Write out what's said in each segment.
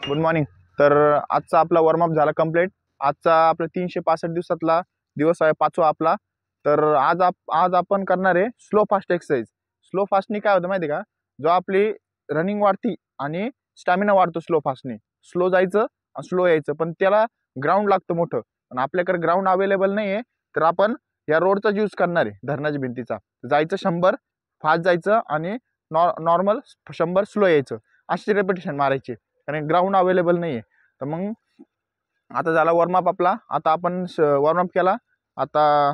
Good morning. तर आजचा आपला वॉर्मअप झाला कंप्लीट. आजचा आपला 365 दिवसातला दिवस आहे, 5वा आपला. तर आज आपण करणार आहे स्लो फास्ट एक्सरसाइज. स्लो फास्टनी काय होतं माहिती आहे का, जो आपली रनिंग वाढती आणि स्टॅमिना वाढतो स्लो फास्टनी. स्लो जायचं आणि स्लो यायचं, पण त्याला ग्राउंड लागतं मोठं. पण आपल्याकडे ग्राउंड अवेलेबल नाही आहे, तर आपण या रोडचा यूज करणार आहे, धरणाच्या भिंतीचा. जायचं 100 फास्ट जायचं आणि नॉर्मल 100 स्लो यायचं, अशी रेपिटेशन मारायची, कारण ग्राउंड अवेलेबल नाही आहे. तर मग आता झाला वॉर्मअप आपला. आता आपण वॉर्मअप केला. आता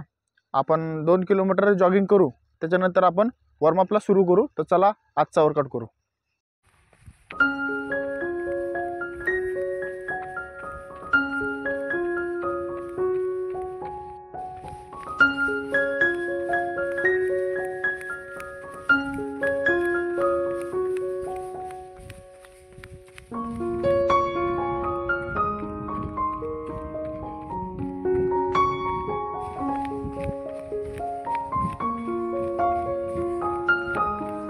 आपण 2 किलोमीटर जॉगिंग करू, त्याच्यानंतर आपण वॉर्मअपला सुरू करू. तर चला आजचा वर्कआउट करू.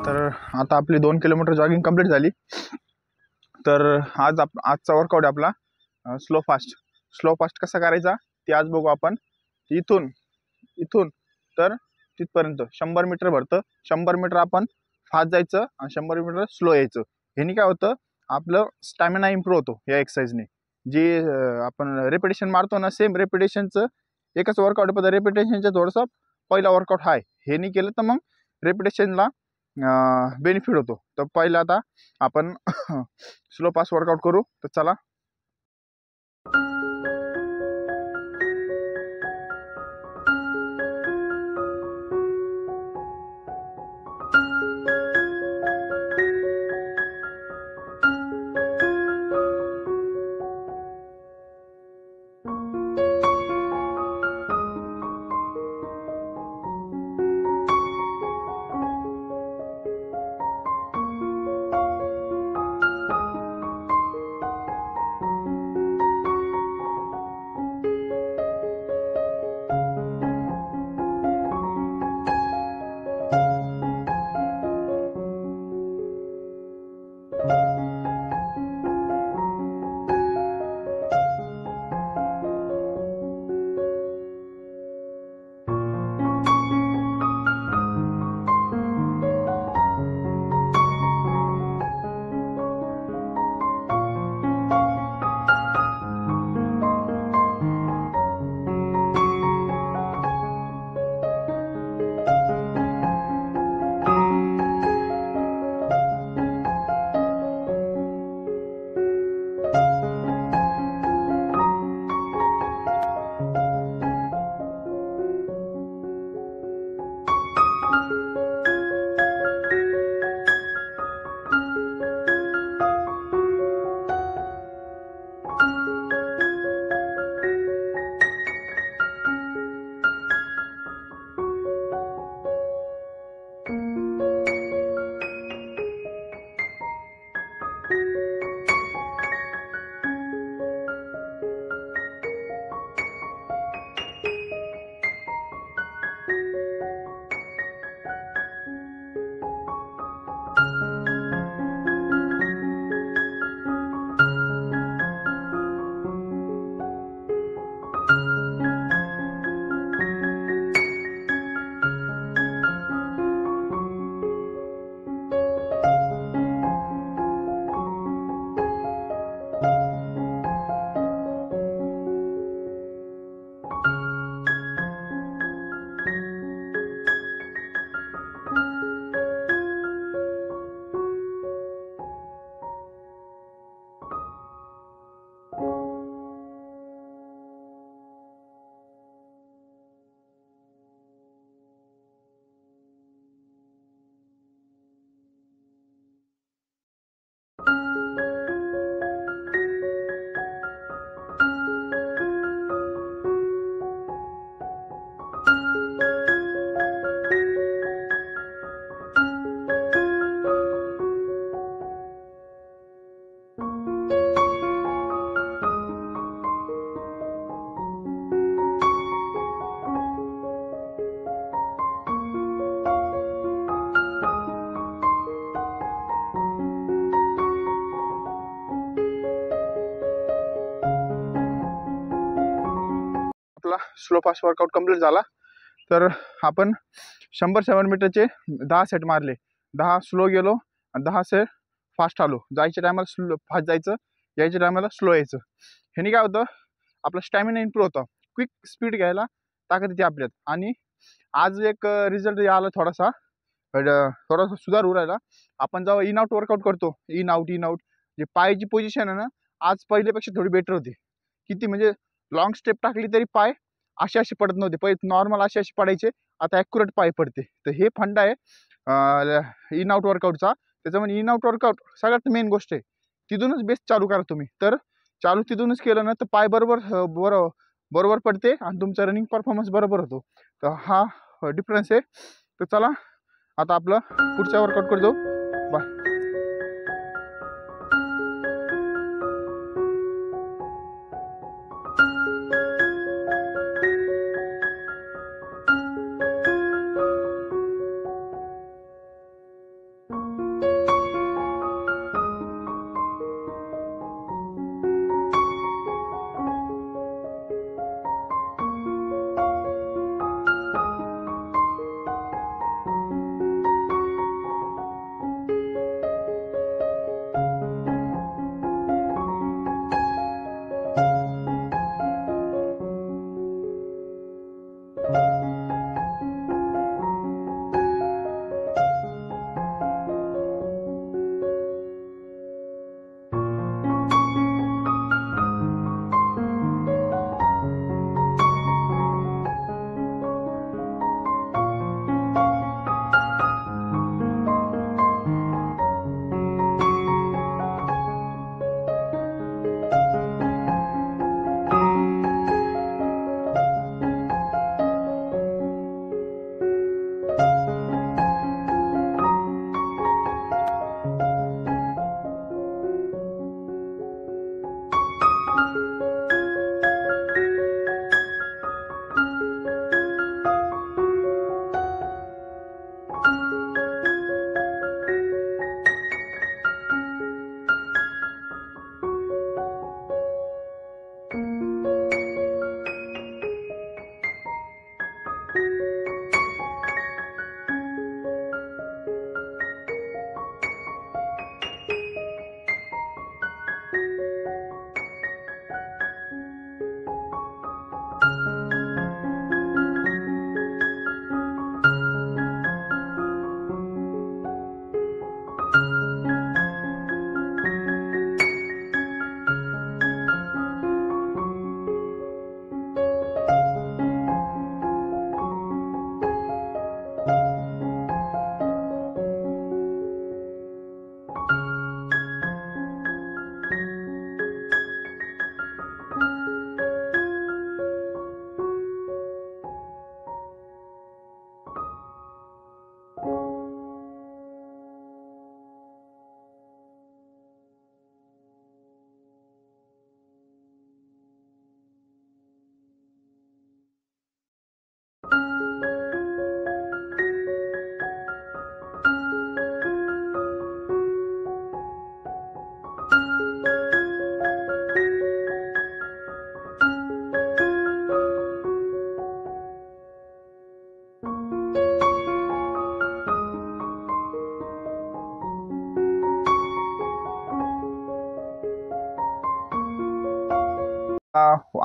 तर आता आपली 2 किलोमीटर जॉगिंग कंप्लीट झाली. तर आजचा वर्कआउट आहे आपला स्लो फास्ट. स्लो फास्ट कसा करायचा ते आज बघू आपण. इथून इथून तर तिथपर्यंत 100 मीटर भरतं. 100 मीटर आपण फास्ट जायचं आणि 100 मीटर स्लो यायचं. ह्यानी काय होतं, आपलं स्टॅमिना इम्प्रूव्ह होतो या एक्सरसाइजने. जी आपण रेपिटेशन मारतो ना, सेम रेपिटेशनचं एकच वर्कआउट आहे, पण रेपिटेशनचं थोडंसं पहिला वर्कआउट हाय. हे केलं तर मग रेपिटेशनला बेनिफिट होतो. तर पहिला आता आपण स्लो फास्ट वर्कआउट करू. तर चला. स्लो फास्ट वर्कआउट कंप्लीट झाला. तर आपण 100 मीटरचे 10 सेट मारले. 10 स्लो गेलो आणि 10 सेट फास्ट आलो. जायच्या टायमाला स्लो फास्ट जायचं, यायच्या टायमाला स्लो यायचं. ह्यानी काय होतं, आपला स्टॅमिना इम्प्रूव्ह होतं, क्विक स्पीड घ्यायला ताकद येते आपल्यात. आणि आज एक रिझल्ट आला, थोडासा सुधार होऊ राहिला. आपण जेव्हा इन आउट वर्कआउट करतो, इन आउट जे पायाची पोझिशन आहे ना, आज पहिल्यापेक्षा थोडी बेटर होती. किती म्हणजे लॉंग स्टेप टाकली तरी पाय असे पडत नव्हते. पहिले नॉर्मल असे पडायचे, आता ॲक्युरेट पाय पडते. तर हे फंड आहे इन आउट वर्कआउटचा. त्याच्यामध्ये इन आउट वर्कआउट सगळ्यात मेन गोष्ट आहे. तिथूनच बेस्ट चालू करा तुम्ही. तर चालू तिथूनच केलं ना तर पाय बरोबर पडते आणि तुमचा रनिंग परफॉर्मन्स बरोबर होतो. तर हा डिफरन्स आहे. तर चला आता आपलं पुढच्या वर्कआउट करतो. बाय.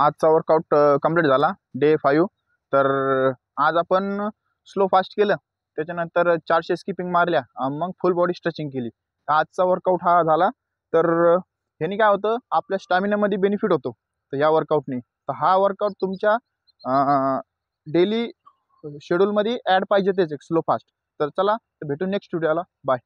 आजचा वर्कआउट कंप्लीट झाला, डे 5. तर आज आपण स्लो फास्ट केलं, त्याच्यानंतर 400 स्किपिंग मारल्या, मग फुल बॉडी स्ट्रेचिंग केली. आजचा वर्कआउट हा झाला. तर ह्यानी काय होतं, आपल्या स्टॅमिनामध्ये बेनिफिट होतो तर ह्या वर्कआउटनी. तर हा वर्कआउट तुमच्या डेली शेड्यूलमध्ये ॲड पाहिजे तेच एक स्लो फास्ट. तर चला भेटू नेक्स्ट व्हिडिओला. बाय.